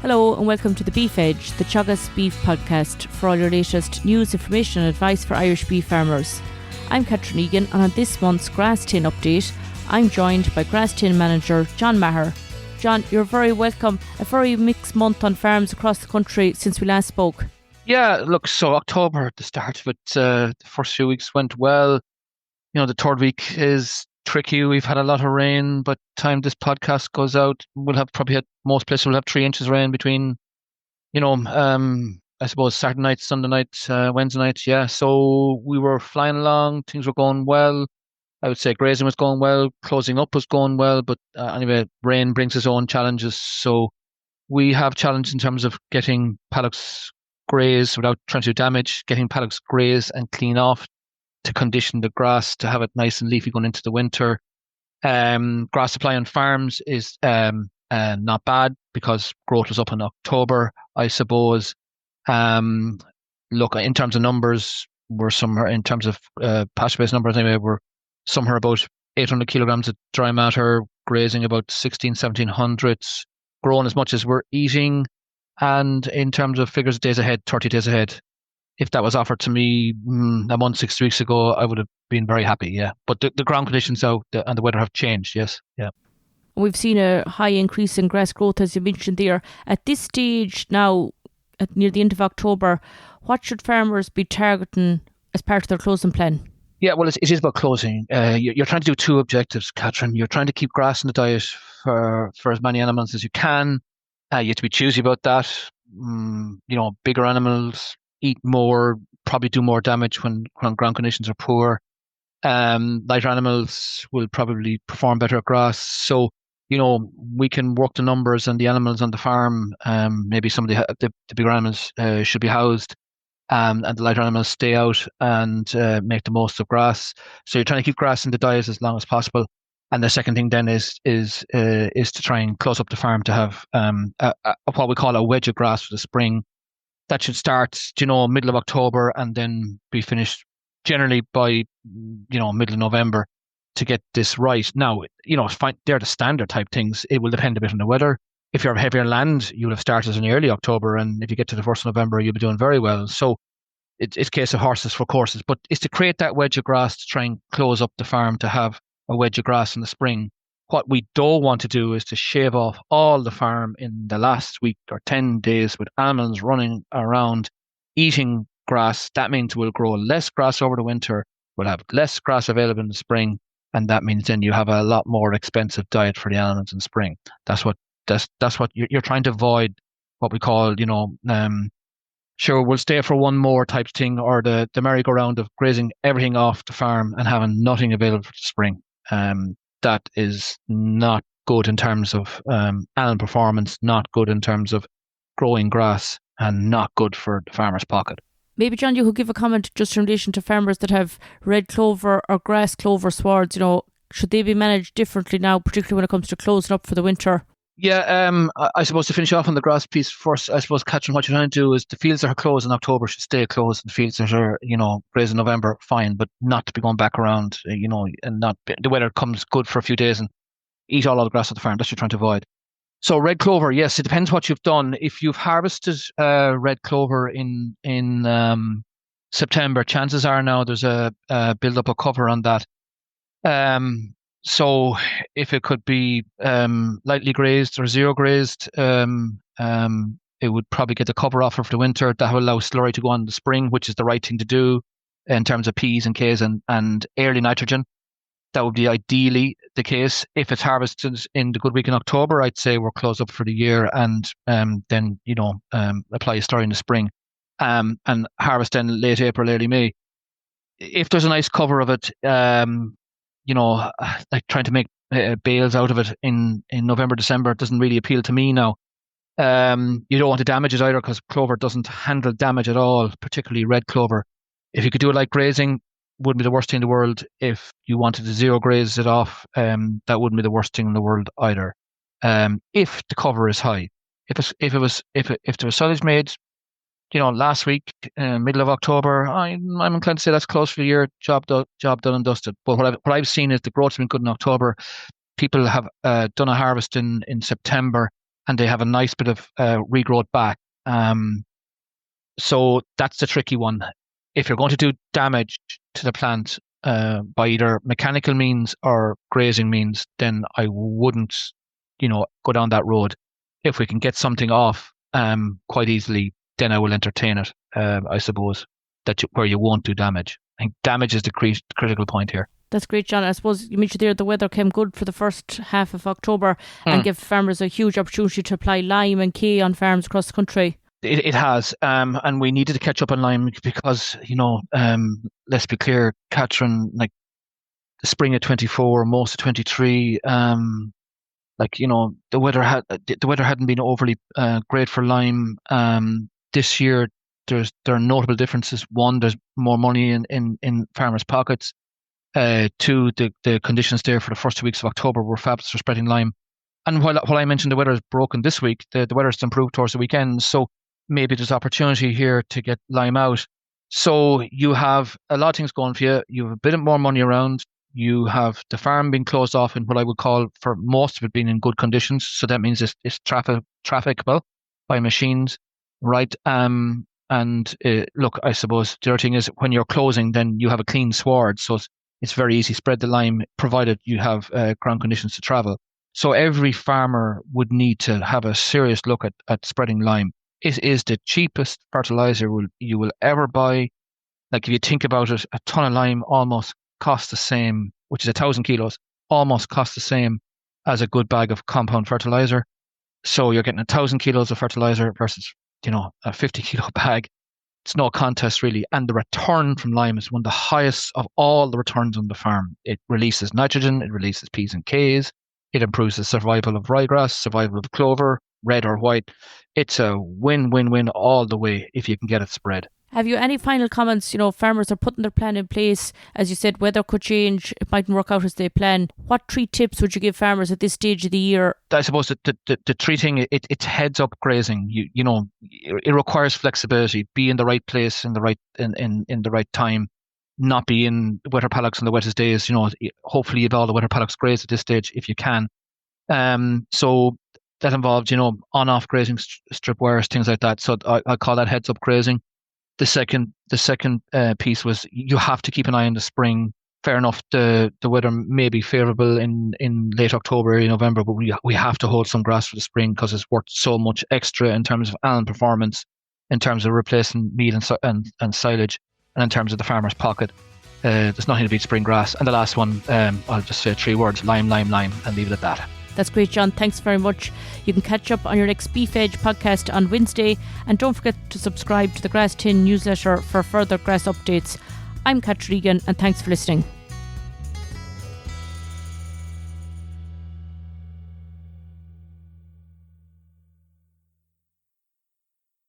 Hello and welcome to the Beef Edge, the Teagasc Beef Podcast for all your latest news, information and advice for Irish beef farmers. I'm Catherine Egan and on this month's Grass10 update, I'm joined by Grass10 Manager John Maher. John, you're very welcome. A very mixed month on farms across the country since we last spoke. Yeah, look, so October, the start of it, the first few weeks went well. The third week is tricky. We've had a lot of rain, but time this podcast goes out, most places will have 3 inches of rain between, I suppose Saturday night, Sunday night, Wednesday night. Yeah, so we were flying along. Things were going well. I would say grazing was going well. Closing up was going well. But anyway, rain brings its own challenges. So we have challenges in terms of getting paddocks grazed without trying to do damage, getting paddocks grazed and clean off to condition the grass to have it nice and leafy going into the winter. Grass supply on farms is not bad because growth was up in October, I suppose. Look, in terms of numbers, we're somewhere, in terms of pasture-based numbers anyway, we're somewhere about 800 kilograms of dry matter, grazing about 1700, growing as much as we're eating. And in terms of figures, days ahead, 30 days ahead. If that was offered to me a month, 6 weeks ago, I would have been very happy, yeah. But the ground conditions and the weather have changed, yes, yeah. We've seen a high increase in grass growth, as you mentioned there. At this stage now, near the end of October, what should farmers be targeting as part of their closing plan? Yeah, well, it is about closing. You're trying to do 2 objectives, Catherine. You're trying to keep grass in the diet for as many animals as you can. You have to be choosy about that. Bigger animals eat more, probably do more damage when ground conditions are poor. Lighter animals will probably perform better at grass. So, we can work the numbers and the animals on the farm. Maybe some of the bigger animals should be housed, and the lighter animals stay out and make the most of grass. So you're trying to keep grass in the diet as long as possible. And the second thing then is to try and close up the farm to have what we call a wedge of grass for the spring. That should start, middle of October and then be finished generally by, middle of November to get this right. Now, they're the standard type things. It will depend a bit on the weather. If you're heavier land, you'll have started in early October, and if you get to the 1st of November, you'll be doing very well. So it's a case of horses for courses, but it's to create that wedge of grass to try and close up the farm to have a wedge of grass in the spring. What we don't want to do is to shave off all the farm in the last week or 10 days with animals running around eating grass. That means we'll grow less grass over the winter. We'll have less grass available in the spring. And that means then you have a lot more expensive diet for the animals in spring. That's what you're trying to avoid, what we call, sure, we'll stay for one more type thing, or the merry-go-round of grazing everything off the farm and having nothing available for the spring. That is not good in terms of animal performance, not good in terms of growing grass, and not good for the farmer's pocket. Maybe, John, you could give a comment just in relation to farmers that have red clover or grass clover swards. Should they be managed differently now, particularly when it comes to closing up for the winter? Yeah, I suppose to finish off on the grass piece first, I suppose, Catherine, what you're trying to do is the fields that are closed in October should stay closed. The fields that are, grazed in November, fine, but not to be going back around, and not the weather comes good for a few days and eat all the grass at the farm. That's what you're trying to avoid. So red clover, yes, it depends what you've done. If you've harvested red clover in September, chances are now there's a build-up of cover on that. So if it could be lightly grazed or zero grazed, it would probably get the cover off for the winter. That will allow slurry to go on in the spring, which is the right thing to do in terms of P's and K's and early nitrogen. That would be ideally the case. If it's harvested in the good week in October, I'd say we're closed up for the year, and then apply a slurry in the spring, and harvest in late April, early May. If there's a nice cover of it, like trying to make bales out of it in November, December doesn't really appeal to me now. You don't want to damage it either, because clover doesn't handle damage at all, particularly red clover. If you could do it like grazing, wouldn't be the worst thing in the world. If you wanted to zero graze it off, that wouldn't be the worst thing in the world either. If the cover is high, if there was silage made, last week, middle of October, I'm inclined to say that's close for the year. Job done and dusted. But what I've seen is the growth's been good in October. People have done a harvest in September, and they have a nice bit of regrowth back. So that's the tricky one. If you're going to do damage to the plant by either mechanical means or grazing means, then I wouldn't, go down that road. If we can get something off quite easily, then I will entertain it. I suppose where you won't do damage. I think damage is the critical point here. That's great, John. I suppose you mentioned there the weather came good for the first half of October and give farmers a huge opportunity to apply lime and K on farms across the country. It has, and we needed to catch up on lime because, let's be clear, Catherine, like the spring of 24, most of 23, the weather hadn't been overly great for lime. This year, there are notable differences. One, there's more money in farmers' pockets. Two, the conditions there for the first 2 weeks of October were fabulous for spreading lime. And while I mentioned the weather is broken this week, the weather has improved towards the weekend. So maybe there's opportunity here to get lime out. So you have a lot of things going for you. You have a bit more money around. You have the farm being closed off in what I would call, for most of it, being in good conditions. So that means it's trafficable by machines, right? Look, I suppose the other thing is when you're closing, then you have a clean sward. So it's very easy. Spread the lime, provided you have ground conditions to travel. So every farmer would need to have a serious look at spreading lime. It is the cheapest fertilizer you will ever buy. Like if you think about it, a ton of lime almost costs the same, which is 1,000 kilos, almost costs the same as a good bag of compound fertilizer. So you're getting 1,000 kilos of fertilizer versus, a 50 kilo bag. It's no contest really. And the return from lime is one of the highest of all the returns on the farm. It releases nitrogen, it releases P's and K's, it improves the survival of ryegrass, survival of clover, red or white. It's a win-win-win all the way if you can get it spread. Have you any final comments? Farmers are putting their plan in place. As you said, weather could change. It mightn't work out as they plan. What 3 tips would you give farmers at this stage of the year? I suppose the 3 thing, it's heads up grazing. It requires flexibility. Be in the right place in the right time. Not be in wetter paddocks on the wettest days. Hopefully you've all the wetter paddocks grazed at this stage if you can. So that involves, on-off grazing, strip wires, things like that. So I call that heads up grazing. The second piece was you have to keep an eye on the spring. Fair enough, the weather may be favourable in late October, early November, but we have to hold some grass for the spring because it's worth so much extra in terms of animal performance, in terms of replacing meat and silage, and in terms of the farmer's pocket. There's nothing to beat spring grass. And the last one, I'll just say 3 words: lime, lime, lime, and leave it at that. That's great, John. Thanks very much. You can catch up on your next Beef Edge podcast on Wednesday. And don't forget to subscribe to the Grass10 newsletter for further grass updates. I'm Catherine Egan, and thanks for listening.